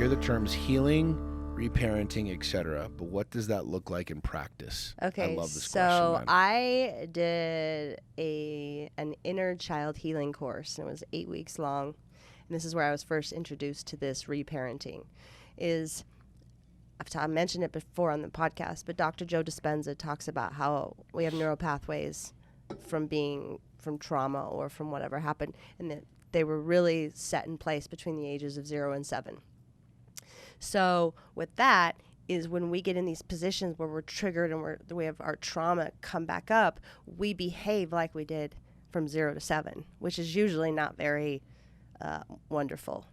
hear the terms healing, reparenting, etc., but what does that look like in practice? Okay, I love this so question, man. I did an inner child healing course, and it was 8 weeks long. And this is where I was first introduced to this reparenting. I've mentioned it before on the podcast, but Dr. Joe Dispenza talks about how we have neural pathways from trauma or from whatever happened, and that they were really set in place between the ages of 0 and 7. So with that is when we get in these positions where we're triggered and we have our trauma come back up, we behave like we did from 0 to 7, which is usually not very wonderful.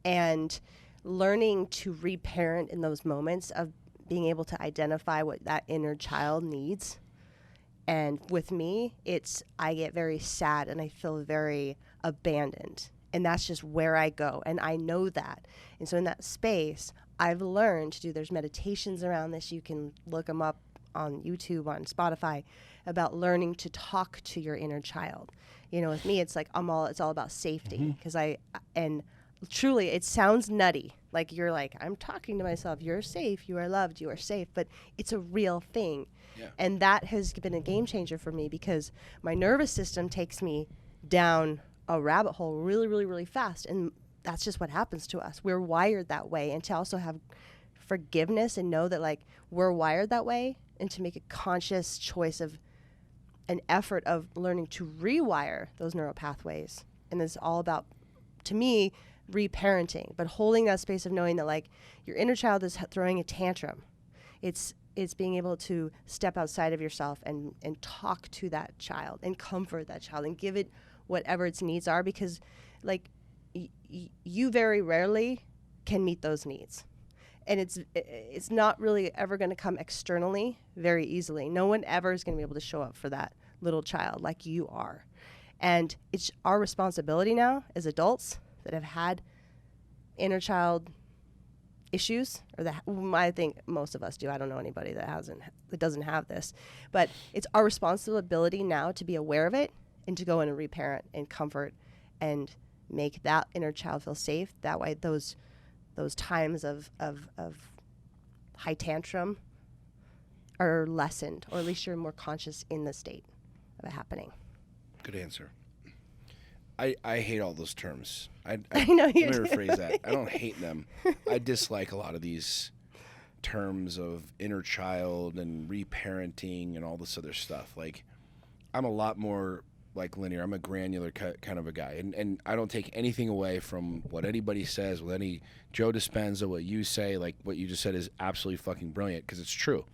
And learning to reparent in those moments of being able to identify what that inner child needs. And with me, I get very sad and I feel very abandoned. And that's just where I go. And I know that. And so in that space, I've learned to do, there's meditations around this. You can look them up on YouTube, on Spotify, about learning to talk to your inner child. You know, with me, it's like it's all about safety. Because truly, it sounds nutty. Like you're like, I'm talking to myself. You're safe. You are loved. You are safe. But it's a real thing. Yeah. And that has been a game changer for me because my nervous system takes me down a rabbit hole really, really, really fast. And that's just what happens to us. We're wired that way. And to also have forgiveness and know that like we're wired that way, and to make a conscious choice of an effort of learning to rewire those neural pathways. And it's all about, to me, reparenting, but holding that space of knowing that like your inner child is throwing a tantrum. It's being able to step outside of yourself and talk to that child and comfort that child and give it whatever its needs are, because like you very rarely can meet those needs. And it's not really ever going to come externally very easily. No one ever is going to be able to show up for that little child like you are. And it's our responsibility now as adults that have had inner child issues, or that I think most of us do. I don't know anybody that doesn't have this. But it's our responsibility now to be aware of it and to go in and reparent and comfort and make that inner child feel safe. That way those times of high tantrum are lessened, or at least you're more conscious in the state of it happening. Good answer. I hate all those terms. I know you let me do. rephrase that. I don't hate them. I dislike a lot of these terms of inner child and reparenting and all this other stuff. Like, I'm a lot more like linear. I'm a granular kind of a guy. And I don't take anything away from what anybody says, with any Joe Dispenza, what you say. Like, what you just said is absolutely fucking brilliant, because it's true.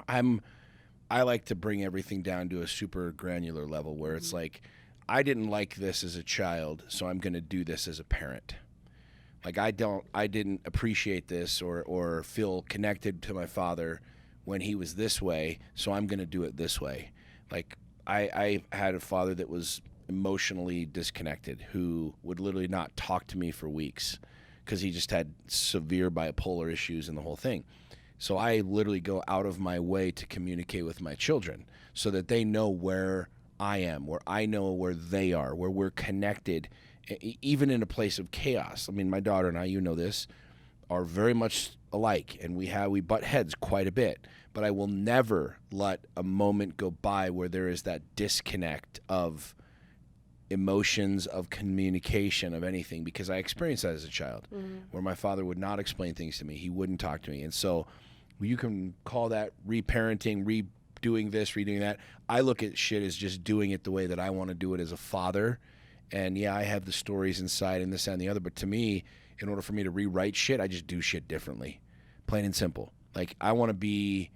I like to bring everything down to a super granular level where it's like, I didn't like this as a child, so I'm going to do this as a parent. Like, I didn't appreciate this or feel connected to my father when he was this way, so I'm going to do it this way. Like, I had a father that was emotionally disconnected, who would literally not talk to me for weeks because he just had severe bipolar issues and the whole thing. So I literally go out of my way to communicate with my children so that they know where I am, where I know where they are, where we're connected, even in a place of chaos. I mean, my daughter and I, you know this, are very much alike, and we butt heads quite a bit. But I will never let a moment go by where there is that disconnect of emotions, of communication, of anything, because I experienced that as a child, where my father would not explain things to me. He wouldn't talk to me. And so you can call that reparenting, redoing this, redoing that. I look at shit as just doing it the way that I want to do it as a father. And yeah, I have the stories inside and this and the other, but to me, in order for me to rewrite shit, I just do shit differently, plain and simple. Like, I want to be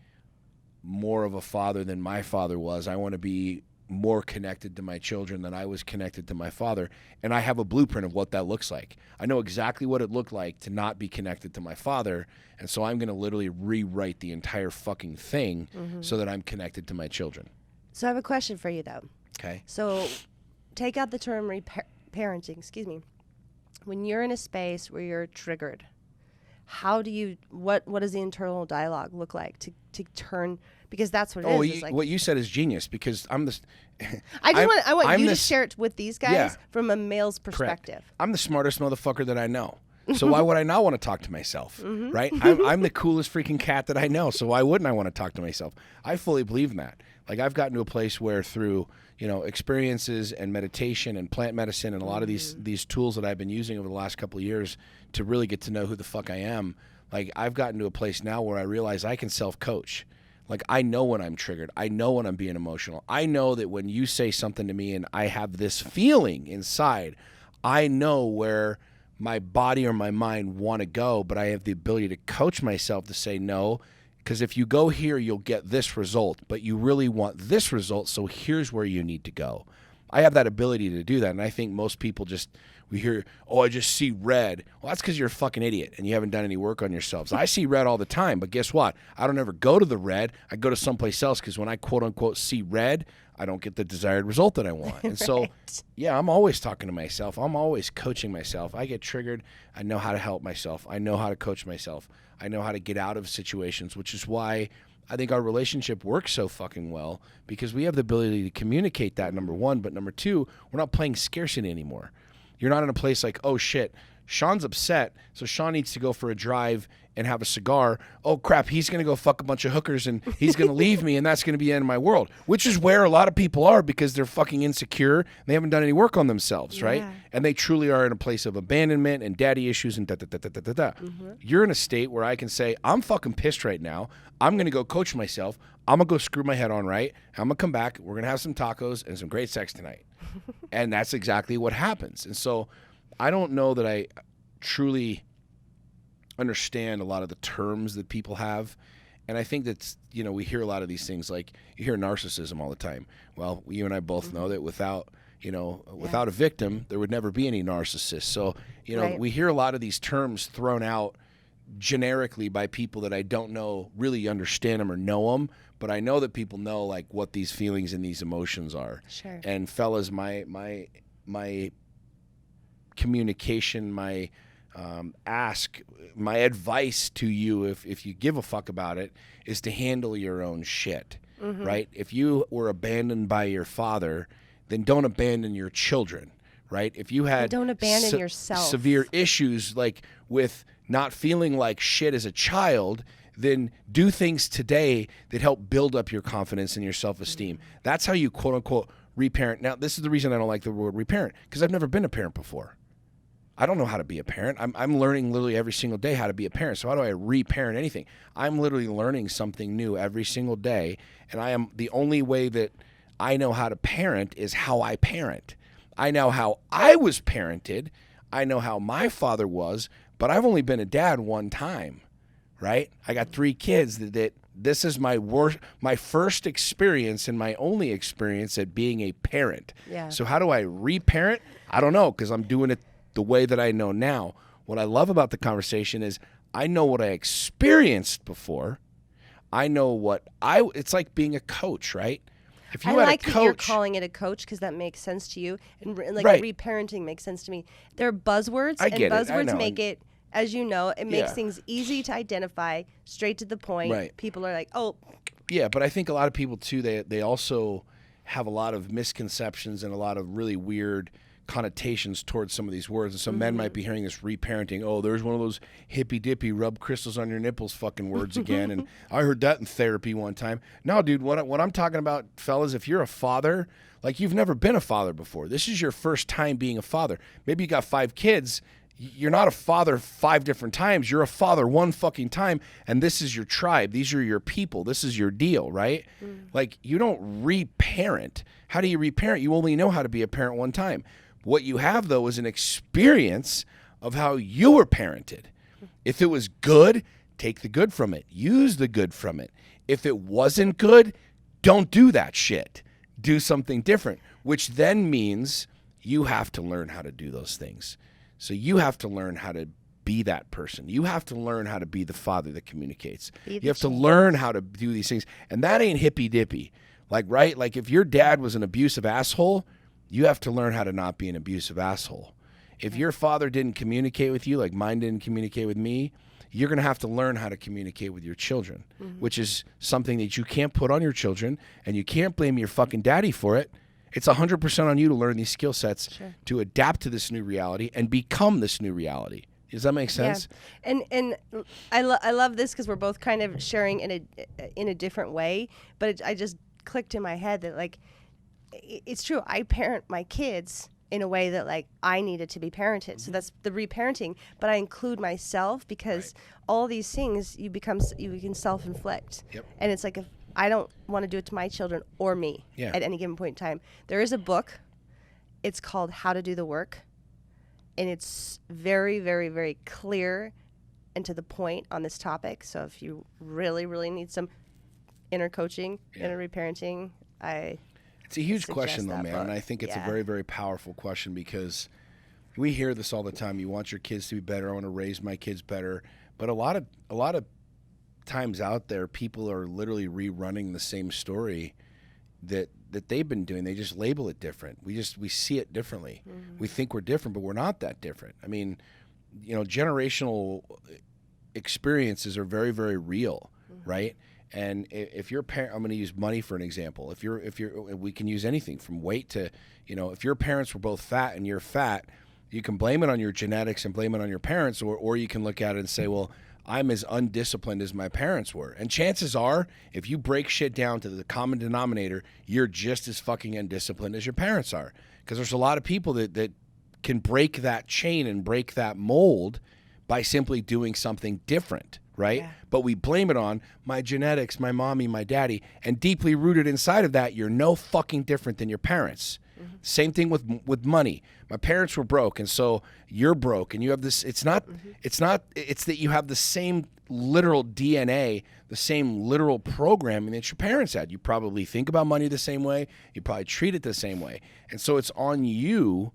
more of a father than my father was. I want to be more connected to my children than I was connected to my father. And I have a blueprint of what that looks like. I know exactly what it looked like to not be connected to my father. And so I'm going to literally rewrite the entire fucking thing so that I'm connected to my children. So I have a question for you, though. Okay. So take out the term parenting, When you're in a space where you're triggered, how do you, what does the internal dialogue look like to turn, because that's what it is. It's like, what you said is genius, because I'm the... I want you to share it with these guys from a male's perspective. Correct. I'm the smartest motherfucker that I know. So why would I not want to talk to myself, right? I'm the coolest freaking cat that I know. So why wouldn't I want to talk to myself? I fully believe in that. Like I've gotten to a place where through, experiences and meditation and plant medicine and a lot of these tools that I've been using over the last couple of years to really get to know who the fuck I am. Like I've gotten to a place now where I realize I can self-coach. Like I know when I'm triggered. I know when I'm being emotional. I know that when you say something to me and I have this feeling inside, I know where my body or my mind want to go, but I have the ability to coach myself to say no, because if you go here, you'll get this result, but you really want this result, so here's where you need to go. I have that ability to do that, and I think most people we hear, oh, I just see red. Well, that's because you're a fucking idiot and you haven't done any work on yourselves. I see red all the time, but guess what? I don't ever go to the red. I go to someplace else because when I quote-unquote see red, I don't get the desired result that I want. And so, yeah, I'm always talking to myself. I'm always coaching myself. I get triggered. I know how to help myself. I know how to coach myself. I know how to get out of situations, which is why I think our relationship works so fucking well, because we have the ability to communicate that, number one. But number two, we're not playing scarcity anymore. You're not in a place like, oh, shit, Sean's upset, so Sean needs to go for a drive and have a cigar. Oh, crap, he's going to go fuck a bunch of hookers and he's going to leave me, and that's going to be the end of my world, which is where a lot of people are because they're fucking insecure. They haven't done any work on themselves, right? And they truly are in a place of abandonment and daddy issues and da-da-da-da-da-da. You're in a state where I can say, I'm fucking pissed right now. I'm going to go coach myself. I'm going to go screw my head on right. I'm going to come back. We're going to have some tacos and some great sex tonight. And that's exactly what happens. And so I don't know that I truly understand a lot of the terms that people have. And I think that's, we hear a lot of these things, like you hear narcissism all the time. Well, you and I both know that without a victim, there would never be any narcissist. So, we hear a lot of these terms thrown out generically by people that I don't know really understand them or know them, but I know that people know like what these feelings and these emotions are. Sure. And fellas, my communication, my advice to you, if you give a fuck about it, is to handle your own shit, right? If you were abandoned by your father, then don't abandon your children, right? If you had don't abandon yourself. Severe issues like with not feeling like shit as a child, then do things today that help build up your confidence and your self-esteem. That's how you quote unquote reparent. Now, this is the reason I don't like the word reparent, because I've never been a parent before. I don't know how to be a parent. I'm learning literally every single day how to be a parent. So how do I reparent anything? I'm literally learning something new every single day, and the only way that I know how to parent is how I parent. I know how I was parented. I know how my father was, but I've only been a dad one time, right? I got 3 kids that this is my first experience and my only experience at being a parent. Yeah. So how do I reparent? I don't know, because I'm doing it the way that I know now. What I love about the conversation is I know what I experienced before. I know it's like being a coach, right? If you I had like a coach, that you're calling it a coach because that makes sense to you, and Right. reparenting makes sense to me. They're buzzwords, I get and it. I buzzwords know. make it, as you know, it makes Yeah. things easy to identify, straight to the point. Right. People are like, oh, yeah, but I think a lot of people too, they also have a lot of misconceptions and a lot of really weird connotations towards some of these words. And so men might be hearing this reparenting. Oh, there's one of those hippy dippy rub crystals on your nipples fucking words again. And I heard that in therapy one time. No, dude, what I'm talking about, fellas, if you're a father, like you've never been a father before. This is your first time being a father. Maybe you got 5 kids. You're not a father 5 different times. You're a father one fucking time, and this is your tribe. These are your people. This is your deal, right? Like, you don't reparent. How do you reparent? You only know how to be a parent one time. What you have, though, is an experience of how you were parented. If it was good, take the good from it. Use the good from it. If it wasn't good, don't do that shit. Do something different, which then means you have to learn how to do those things. So you have to learn how to be that person. You have to learn how to be the father that communicates. You have to learn how to do these things. And that ain't hippy dippy. Like, right? Like if your dad was an abusive asshole, you have to learn how to not be an abusive asshole. If your father didn't communicate with you, like mine didn't communicate with me, you're going to have to learn how to communicate with your children, which is something that you can't put on your children, and you can't blame your fucking daddy for it. It's 100% on you to learn these skill sets to adapt to this new reality and become this new reality. Does that make sense? Yeah. And I love this because we're both kind of sharing in a different way, but I just clicked in my head that like it's true. I parent my kids in a way that like I needed to be parented. So that's the reparenting, but I include myself because all these things you can self-inflict. Yep. And it's like if I don't want to do it to my children or me at any given point in time. There is a book. It's called How to Do the Work. And it's very, very, very clear and to the point on this topic. So if you really, really need some inner coaching, inner reparenting, it's a huge question, though, man. Book. And I think it's a very, very powerful question because we hear this all the time. You want your kids to be better. I want to raise my kids better. But a lot of times out there, people are literally rerunning the same story that they've been doing. They just label it different. We see it differently. Mm-hmm. We think we're different, but we're not that different. I mean, generational experiences are very, very real, right? And if your parent, I'm going to use money for an example. If we can use anything from weight to, if your parents were both fat and you're fat, you can blame it on your genetics and blame it on your parents, or you can look at it and say, well, I'm as undisciplined as my parents were. And chances are, if you break shit down to the common denominator, you're just as fucking undisciplined as your parents are. Because there's a lot of people that can break that chain and break that mold by simply doing something different, right? Yeah. But we blame it on my genetics, my mommy, my daddy, and deeply rooted inside of that, you're no fucking different than your parents. Mm-hmm. Same thing with money. My parents were broke, and so you're broke, and you have this. It's that you have the same literal DNA, the same literal programming that your parents had. You probably think about money the same way. You probably treat it the same way, and so it's on you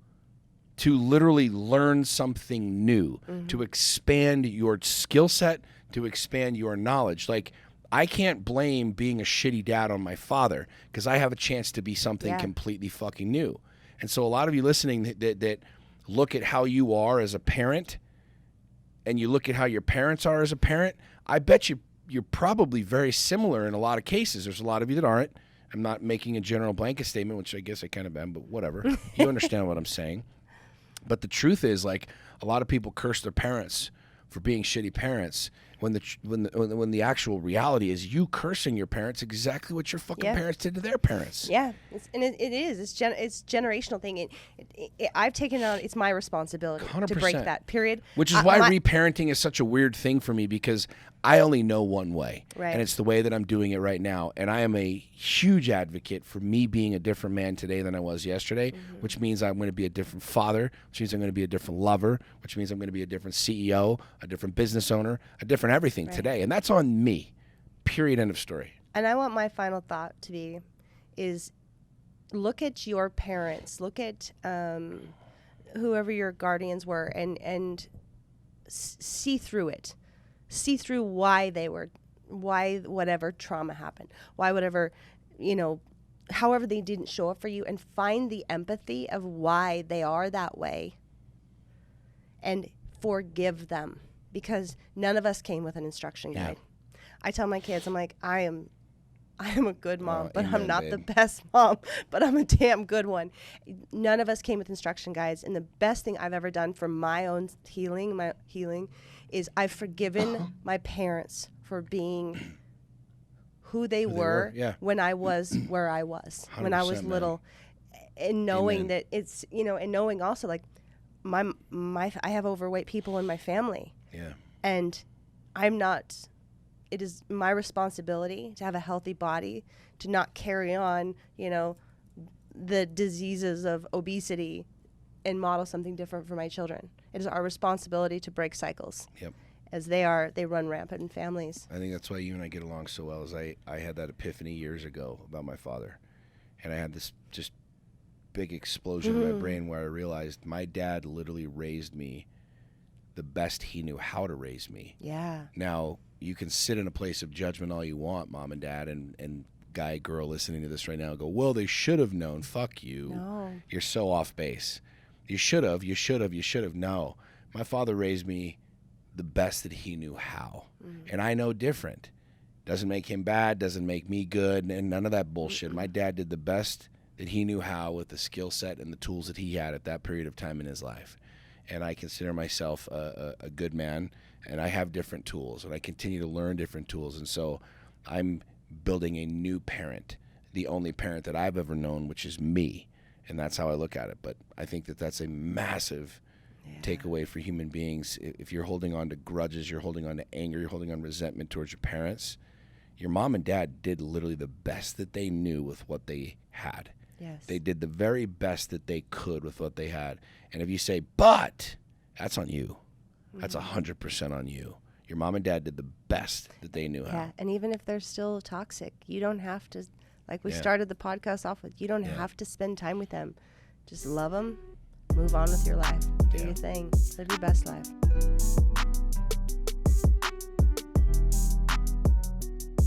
to literally learn something new, to expand your skill set, to expand your knowledge. Like, I can't blame being a shitty dad on my father because I have a chance to be something completely fucking new. And so a lot of you listening that look at how you are as a parent and you look at how your parents are as a parent, I bet you're probably very similar in a lot of cases. There's a lot of you that aren't. I'm not making a general blanket statement, which I guess I kind of am, but whatever. You understand what I'm saying. But the truth is, like, a lot of people curse their parents for being shitty parents when the actual reality is you cursing your parents exactly what your fucking parents did to their parents. Yeah, it is. It's generational thing. I've taken it on. It's my responsibility 100%. To break that. Period. Which is why reparenting is such a weird thing for me because I only know one way, and it's the way that I'm doing it right now. And I am a huge advocate for me being a different man today than I was yesterday, which means I'm going to be a different father, which means I'm going to be a different lover, which means I'm going to be a different CEO, a different business owner, a different everything today. And that's on me, period, end of story. And I want my final thought to be is look at your parents, look at whoever your guardians were and see through it. See through why whatever trauma happened, why whatever, however they didn't show up for you, and find the empathy of why they are that way and forgive them because none of us came with an instruction guide. I tell my kids, I'm like, I am a good mom, but I'm not the best mom, but I'm a damn good one. None of us came with instruction guides. And the best thing I've ever done for my own healing, is I've forgiven my parents for being who they were when I was where I was, when I was little, and knowing that it's, and knowing also like I have overweight people in my family. Yeah. And it is my responsibility to have a healthy body, to not carry on, the diseases of obesity and model something different for my children. It is our responsibility to break cycles. Yep. As they run rampant in families. I think that's why you and I get along so well. Is I had that epiphany years ago about my father, and I had this just big explosion in my brain where I realized my dad literally raised me the best he knew how to raise me. Yeah. Now you can sit in a place of judgment all you want, mom and dad, and guy, girl listening to this right now, go, well, they should have known. Fuck you. No. You're so off base. You should have. No. My father raised me the best that he knew how. And I know different. Doesn't make him bad, doesn't make me good, and none of that bullshit. My dad did the best that he knew how with the skill set and the tools that he had at that period of time in his life. and I consider myself a good man, and I have different tools, and I continue to learn different tools. And so I'm building a new parent, the only parent that I've ever known, which is me. And that's how I look at it. But I think that that's a massive takeaway for human beings. If you're holding on to grudges, you're holding on to anger, you're holding on to resentment towards your parents, your mom and dad did literally the best that they knew with what they had. Yes. They did the very best that they could with what they had. And if you say, but, that's on you. That's 100% on you. Your mom and dad did the best that they knew how. Yeah, and even if they're still toxic, you don't have to, like we Yeah. started the podcast off with, you don't Yeah. have to spend time with them. Just love them, move on with your life, do Yeah. your thing, live your best life.